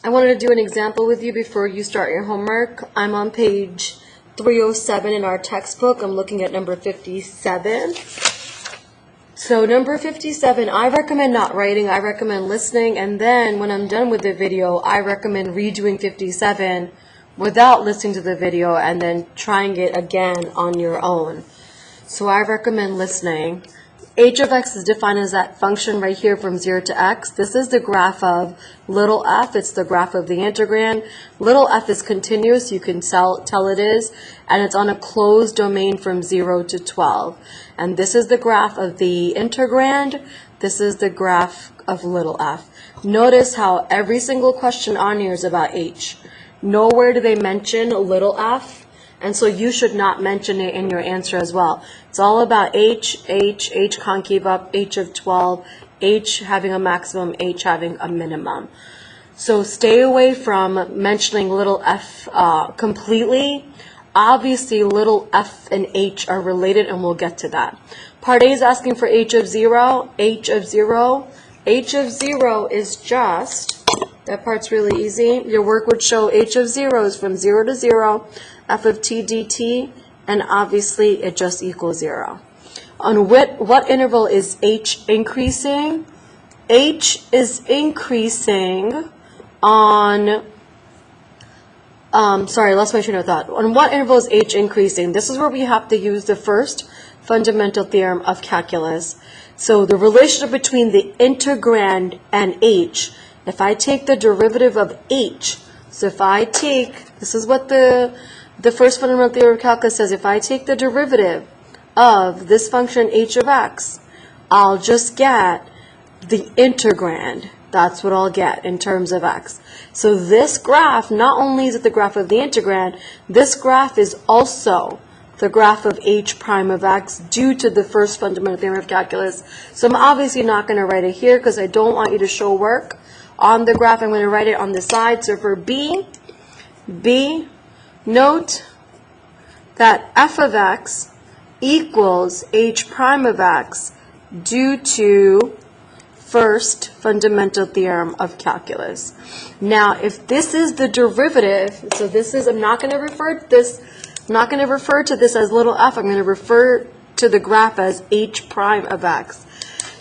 I wanted to do an example with you before you start your homework. I'm on page 307 in our textbook. I'm looking at number 57. So number 57, I recommend not writing, I recommend listening, and then when I'm done with the video, I recommend redoing 57 without listening to the video and then trying it again on your own. So I recommend listening. H of x is defined as that function right here from 0 to x. This is the graph of little f. It's the graph of the integrand. Little f is continuous. You can tell it is. And it's on a closed domain from 0 to 12. And this is the graph of the integrand. This is the graph of little f. Notice how every single question on here is about h. Nowhere do they mention little f. And so you should not mention it in your answer as well. It's all about h concave up, h of 12, h having a maximum, h having a minimum. So stay away from mentioning little f completely. Obviously, little f and h are related, and we'll get to that. Part A is asking for h of 0. H of 0. H of 0 is just, that part's really easy. Your work would show h of 0 is from 0 to 0. F of t dt, and obviously it just equals 0. On what interval is h increasing? H is increasing on, sorry, I lost my train of thought. On what interval is h increasing? This is where we have to use the first fundamental theorem of calculus. So the relationship between the integrand and h, if I take the derivative of h, so if I take, this is what the first fundamental theorem of calculus says, if I take the derivative of this function h of x, I'll just get the integrand. That's what I'll get in terms of x. So this graph, not only is it the graph of the integrand, this graph is also the graph of h prime of x due to the first fundamental theorem of calculus. So I'm obviously not going to write it here because I don't want you to show work on the graph. I'm going to write it on the side. So for B, note that f of x equals h prime of x due to first fundamental theorem of calculus. Now, if this is the derivative, so this is, I'm not going to refer to this as little f. I'm going to refer to the graph as h prime of x.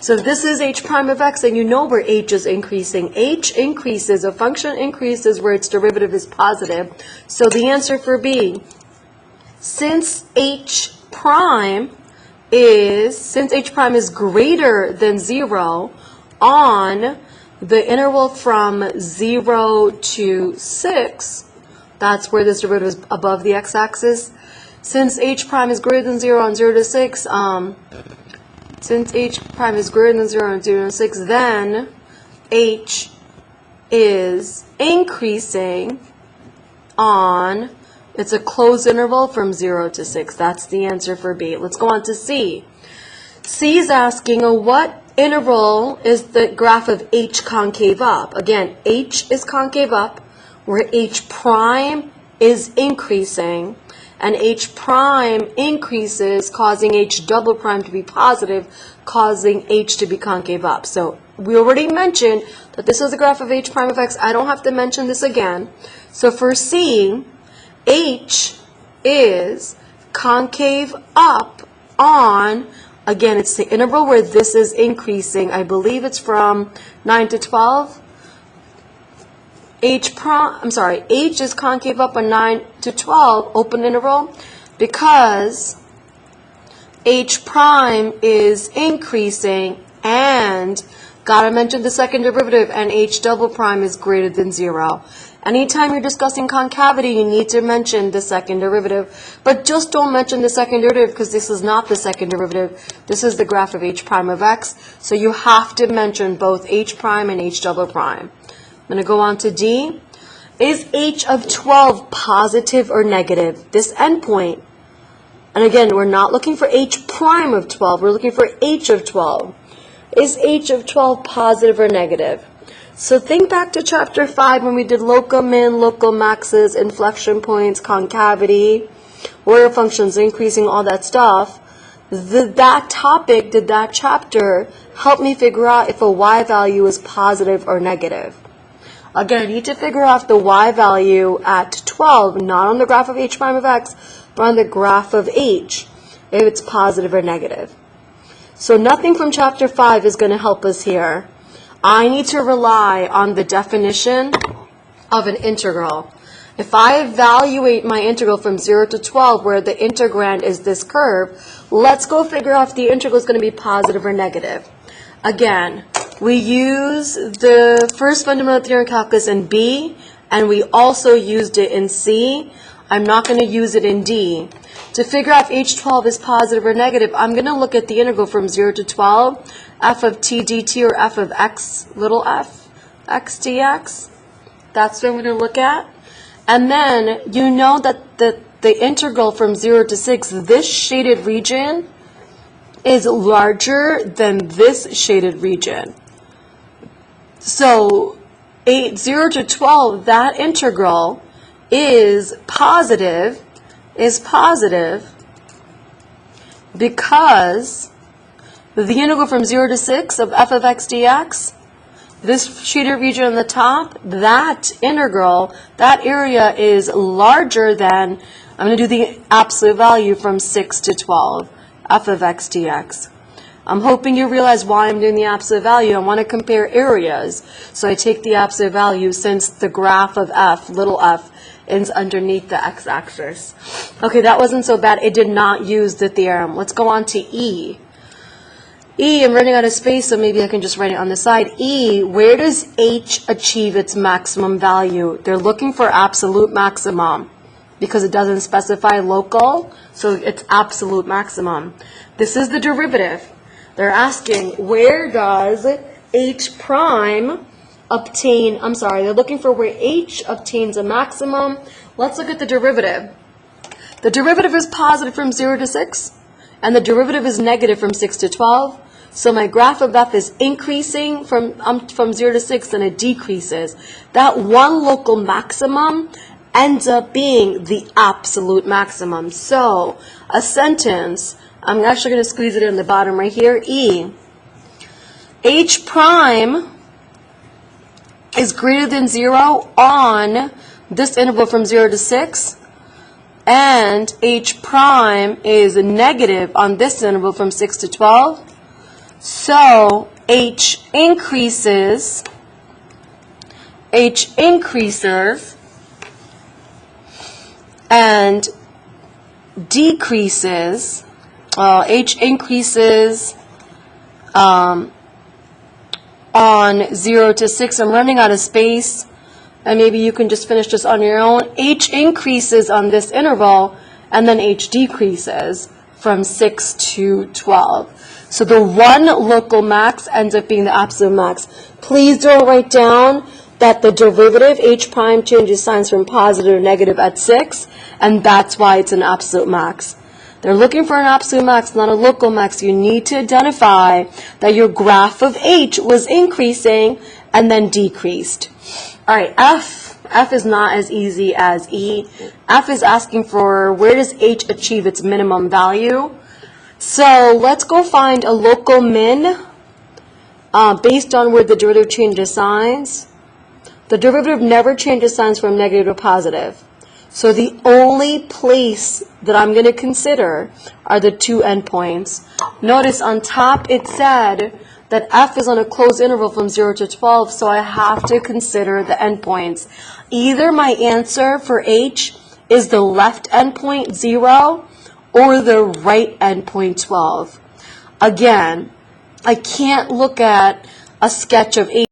So if this is h prime of x, then you know where h is increasing. H increases, a function increases where its derivative is positive. So the answer for B, since h prime is greater than 0 on the interval from 0 to 6, that's where this derivative is above the x-axis. Since h prime is greater than 0 on 0 to 6, since h prime is greater than 0 on 0 to 6, then h is increasing on, it's a closed interval from 0 to 6. That's the answer for B. Let's go on to C. C is asking, what interval is the graph of h concave up? Again, h is concave up, where h prime is increasing, and h prime increases, causing h double prime to be positive, causing h to be concave up. So we already mentioned that this is a graph of h prime of x. I don't have to mention this again. So for C, h is concave up on, again, it's the interval where this is increasing. I believe it's from 9 to 12. H is concave up on 9 to 12, open interval, because h prime is increasing, and gotta mention the second derivative, and h double prime is greater than 0. Anytime you're discussing concavity, you need to mention the second derivative, but just don't mention the second derivative because this is not the second derivative. This is the graph of h prime of x, so you have to mention both h prime and h double prime. I'm going to go on to D. Is h of 12 positive or negative? This endpoint, and again, we're not looking for h prime of 12, we're looking for h of 12. Is h of 12 positive or negative? So think back to chapter 5 when we did local min, local maxes, inflection points, concavity, order functions, increasing, all that stuff. That topic, that chapter, helped me figure out if a y value is positive or negative. Again, I need to figure out the y value at 12, not on the graph of h prime of x, but on the graph of h, if it's positive or negative. So nothing from chapter 5 is going to help us here. I need to rely on the definition of an integral. If I evaluate my integral from 0 to 12, where the integrand is this curve, let's go figure out if the integral is going to be positive or negative. Again, we use the first fundamental theorem calculus in B, and we also used it in C. I'm not going to use it in D. To figure out if h12 is positive or negative, I'm going to look at the integral from 0 to 12, f of t dt, or f of x, little f, x dx. That's what I'm going to look at. And then you know that the integral from 0 to 6, this shaded region, is larger than this shaded region. So 0 to 12, that integral is positive because the integral from 0 to 6 of f of x dx, this shaded region on the top, that integral, that area is larger than, I'm going to do the absolute value from 6 to 12, f of x dx. I'm hoping you realize why I'm doing the absolute value. I want to compare areas. So I take the absolute value since the graph of f, little f, is underneath the x-axis. Okay, that wasn't so bad. It did not use the theorem. Let's go on to E. E, I'm running out of space, so maybe I can just write it on the side. E, where does H achieve its maximum value? They're looking for absolute maximum because it doesn't specify local, so it's absolute maximum. This is the derivative. They're asking, where does H prime obtain, they're looking for where H obtains a maximum. Let's look at the derivative. The derivative is positive from 0 to 6, and the derivative is negative from 6 to 12. So my graph of f is increasing from 0 to 6, and it decreases. That one local maximum ends up being the absolute maximum. So a sentence, I'm actually going to squeeze it in the bottom right here, E. H prime is greater than 0 on this interval from 0 to 6, and H prime is negative on this interval from 6 to 12. So H increases and decreases. H increases on 0 to 6. I'm running out of space, and maybe you can just finish this on your own. H increases on this interval, and then H decreases from 6 to 12. So the one local max ends up being the absolute max. Please don't write down that the derivative, H prime, changes signs from positive to negative at 6, and that's why it's an absolute max. They're looking for an absolute max, not a local max. You need to identify that your graph of H was increasing and then decreased. All right, F is not as easy as E. F is asking for where does H achieve its minimum value. So let's go find a local min based on where the derivative changes signs. The derivative never changes signs from negative to positive. So the only place that I'm going to consider are the two endpoints. Notice on top it said that f is on a closed interval from 0 to 12, so I have to consider the endpoints. Either my answer for H is the left endpoint 0 or the right endpoint 12. Again, I can't look at a sketch of H